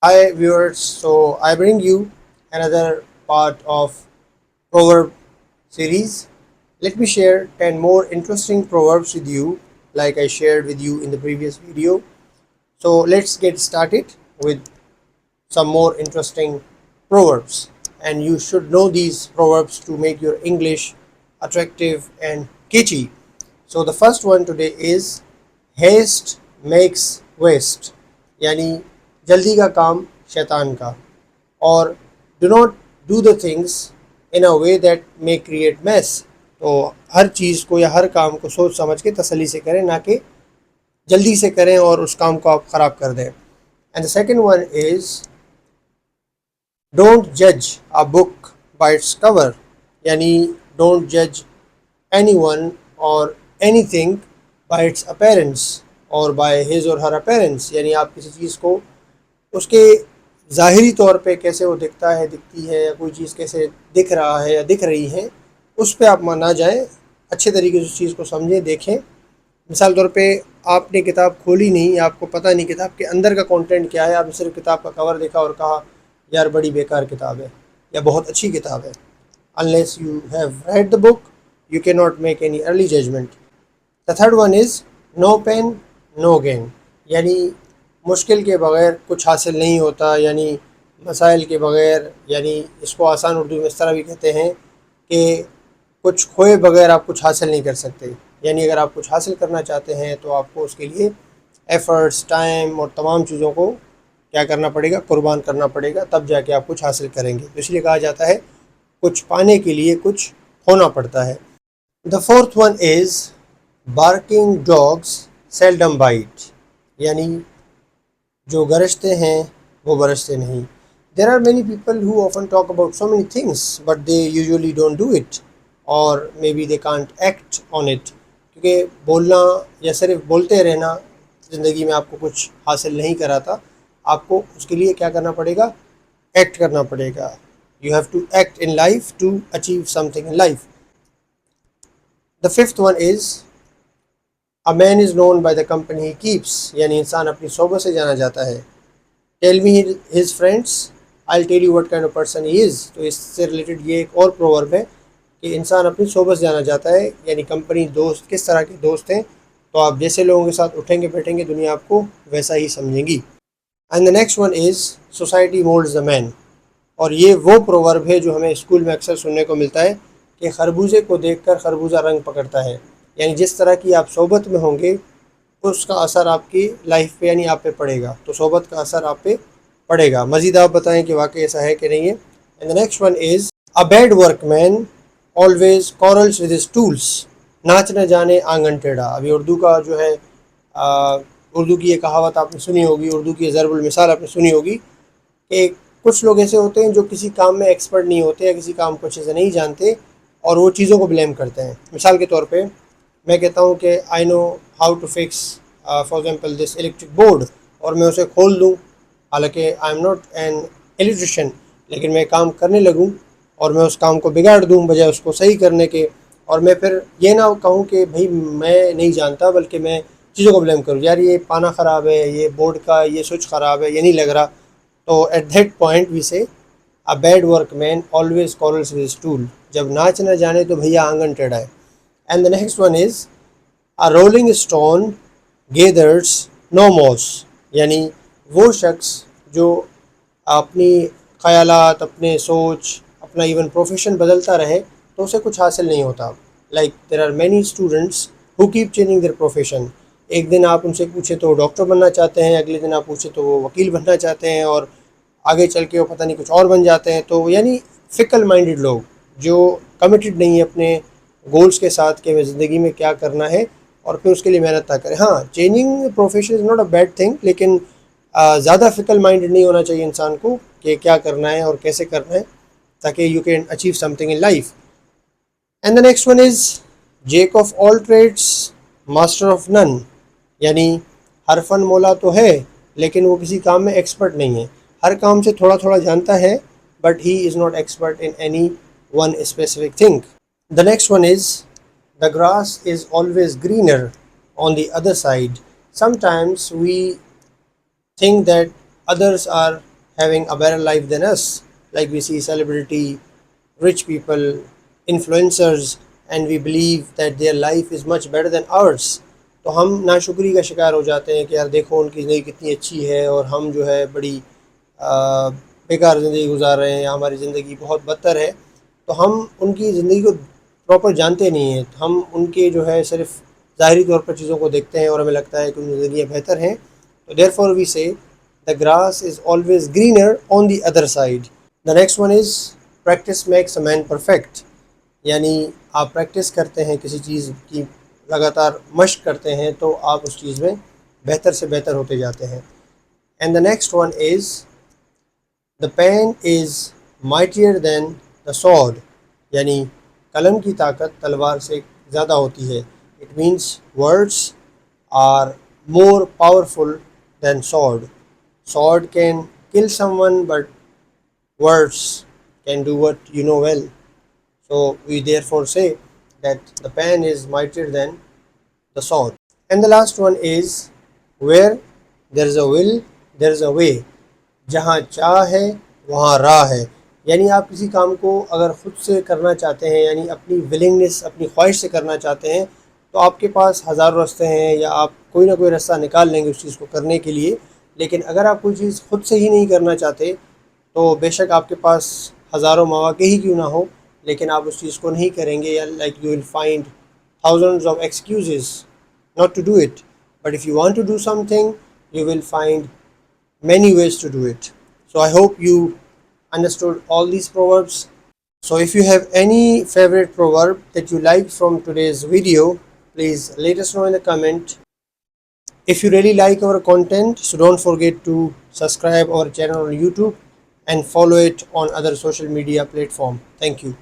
Hi viewers, so I bring you another part of proverb series. Let me share 10 more interesting proverbs with you like I shared with you in the previous video. So let's get started with some more interesting proverbs, and you should know these proverbs to make your English attractive and catchy. So the first one today is haste makes waste, यानी जल्दी का काम शैतान का, और do not do the things in a way that may create mess. तो हर चीज़ को या हर काम को सोच समझ के तसल्ली से करें, ना कि जल्दी से करें और उस काम को आप ख़राब कर दें. And the second one is don't जज a book by its cover, यानी डोंट जज anyone or anything by its appearance or by his or her appearance, यानी आप किसी चीज़ को उसके ज़ाहिरी तौर पे कैसे वो दिखता है, दिखती है, या कोई चीज़ कैसे दिख रहा है या दिख रही है, उस पे आप ना जाएं. अच्छे तरीके से उस चीज़ को समझें, देखें. मिसाल तौर पे आपने किताब खोली नहीं, आपको पता नहीं किताब के अंदर का कंटेंट क्या है, आपने सिर्फ किताब का कवर देखा और कहा यार बड़ी बेकार किताब है या बहुत अच्छी किताब है. Unless you have read the book you cannot make any early judgment. The third one is no pain no gain, यानी मुश्किल के बग़ैर कुछ हासिल नहीं होता, यानी मसाइल के बग़ैर, यानी इसको आसान उर्दू में इस तरह भी कहते हैं कि कुछ खोए बग़ैर आप कुछ हासिल नहीं कर सकते. यानी अगर आप कुछ हासिल करना चाहते हैं तो आपको उसके लिए एफ़र्ट्स, टाइम और तमाम चीज़ों को क्या करना पड़ेगा, कुर्बान करना पड़ेगा, तब जाके आप कुछ हासिल करेंगे. तो इसलिए कहा जाता है कुछ पाने के लिए कुछ खोना पड़ता है. The fourth one is barking dogs seldom bite, यानी जो गरजते हैं वो बरसते नहीं. There are many people who often talk about so many things but they usually don't do it, or maybe they can't act on it. क्योंकि बोलना या सिर्फ बोलते रहना ज़िंदगी में आपको कुछ हासिल नहीं कराता. आपको उसके लिए क्या करना पड़ेगा, एक्ट करना पड़ेगा. You have to act in life to achieve something in life. The fifth one is a man is known by the company he keeps, यानी इंसान अपनी सोबत से जाना जाता है. Tell me his friends, I'll tell you what kind of person he is. तो इससे रिलेटेड ये एक और प्रोवर्ब है कि इंसान अपनी सोबत से जाना जाता है, यानी कंपनी, दोस्त, किस तरह के दोस्त हैं, तो आप जैसे लोगों के साथ उठेंगे बैठेंगे दुनिया आपको वैसा ही समझेंगी. And the next one is society moulds the man, और ये वो प्रोवर्ब है जो हमें स्कूल में अक्सर सुनने को मिलता है कि खरबूजे को देखकर खरबूजा रंग पकड़ता है. यानी जिस तरह की आप सोबत में होंगे उसका असर आपकी लाइफ पे यानी आप पे पड़ेगा, तो सोबत का असर आप पे पड़ेगा. मज़ीद आप बताएं कि वाकई ऐसा है कि नहीं है. And the next one is a bad workman always quarrels with his tools, नाच न जाने आंगन टेढ़ा. अभी उर्दू का जो है उर्दू की ये कहावत आपने सुनी होगी, उर्दू की ज़रबुल मिसाल आपने सुनी होगी कि कुछ लोग ऐसे होते हैं जो किसी काम में एक्सपर्ट नहीं होते या किसी काम को अच्छे से नहीं जानते और वो चीज़ों को ब्लेम करते हैं. मिसाल के तौर पे मैं कहता हूँ कि I know how to fix for example this electric board, और मैं उसे खोल दूँ, हालांकि I am not an electrician, लेकिन मैं काम करने लगूँ और मैं उस काम को बिगाड़ दूँ बजाय उसको सही करने के, और मैं फिर ये ना कहूँ कि भाई मैं नहीं जानता, बल्कि मैं चीज़ों को ब्लेम करूँ, यार ये पाना ख़राब है, ये बोर्ड का ये स्विच ख़राब है, ये नहीं लग रहा. तो at that point we say a bad workman always quarrels with tool, जब नाच न जाने तो भैया आंगन टेढ़ा है. And the next one is a rolling stone gathers no moss, यानी वो शख्स जो अपनी ख़यालात, अपने सोच, अपना इवन प्रोफेशन बदलता रहे तो उसे कुछ हासिल नहीं होता. Like there are many students who keep changing their profession. एक दिन आप उनसे पूछे तो वो डॉक्टर बनना चाहते हैं, अगले दिन आप पूछे तो वो वकील बनना चाहते हैं, और आगे चल के वो पता नहीं कुछ और बन जाते हैं. तो यानी फिकल माइंडेड लोग जो कमिटेड नहीं है अपने गोल्स के साथ कि मैं ज़िंदगी में क्या करना है और फिर उसके लिए मेहनत ना करें. हाँ, changing profession is not a bad thing, लेकिन ज़्यादा फिकल माइंडेड नहीं होना चाहिए इंसान को कि क्या करना है और कैसे करना है, ताकि you can achieve something in life. And the next one is jack of all trades master of none, यानी हर फन मौला तो है लेकिन वो किसी काम में एक्सपर्ट नहीं है. हर काम से थोड़ा थोड़ा जानता है but he is not expert in any one specific thing. The next one is the grass is always greener on the other side. Sometimes we think that others are having a better life than us. Like we see celebrity, rich people, influencers, and we believe that their life is much better than ours. تو ہم ناشکری کا شکار ہو جاتے ہیں کہ یار دیکھو ان کی زندگی کتنی اچھی ہے اور ہم جو ہے بڑی بیکار زندگی گزار رہے ہیں یا ہماری زندگی بہت بدتر ہے. تو ہم ان کی زندگی کو پراپر جانتے نہیں ہیں. ہم ان کے جو ہے صرف ظاہری طور پر چیزوں کو دیکھتے ہیں اور ہمیں لگتا ہے کہ ان کی زندگیاں بہتر ہیں. تو دیر four we say the grass is always greener on the other side. The next one is practice makes a man perfect. یعنی آپ پریکٹس کرتے ہیں کسی چیز کی، لگاتار مشق کرتے ہیں تو آپ اس چیز میں بہتر سے بہتر ہوتے جاتے ہیں. And the next one is the pen is mightier than the sword. یعنی قلم کی طاقت تلوار سے زیادہ ہوتی ہے. It means words are more powerful than sword. Sword can kill someone but words can do what you know well. So we therefore say that the pen is mightier than the sword. And the last one is where there is a will, there is a way. جہاں چاہ ہے وہاں راہ ہے. یعنی آپ کسی کام کو اگر خود سے کرنا چاہتے ہیں، یعنی اپنی ولنگنس، اپنی خواہش سے کرنا چاہتے ہیں، تو آپ کے پاس ہزاروں راستے ہیں یا آپ کوئی نہ کوئی راستہ نکال لیں گے اس چیز کو کرنے کے لیے. لیکن اگر آپ کوئی چیز خود سے ہی نہیں کرنا چاہتے تو بے شک آپ کے پاس ہزاروں مواقع ہی کیوں نہ ہو، لیکن آپ اس چیز کو نہیں کریں گے. یا like you will find thousands of excuses not to do it. But if you want to do something, you will find many ways to do it. So I hope you understood all these proverbs. So if you have any favorite proverb that you like from today's video, please let us know in the comment. If you really like our content, so don't forget to subscribe our channel on YouTube and follow it on other social media platform. Thank you.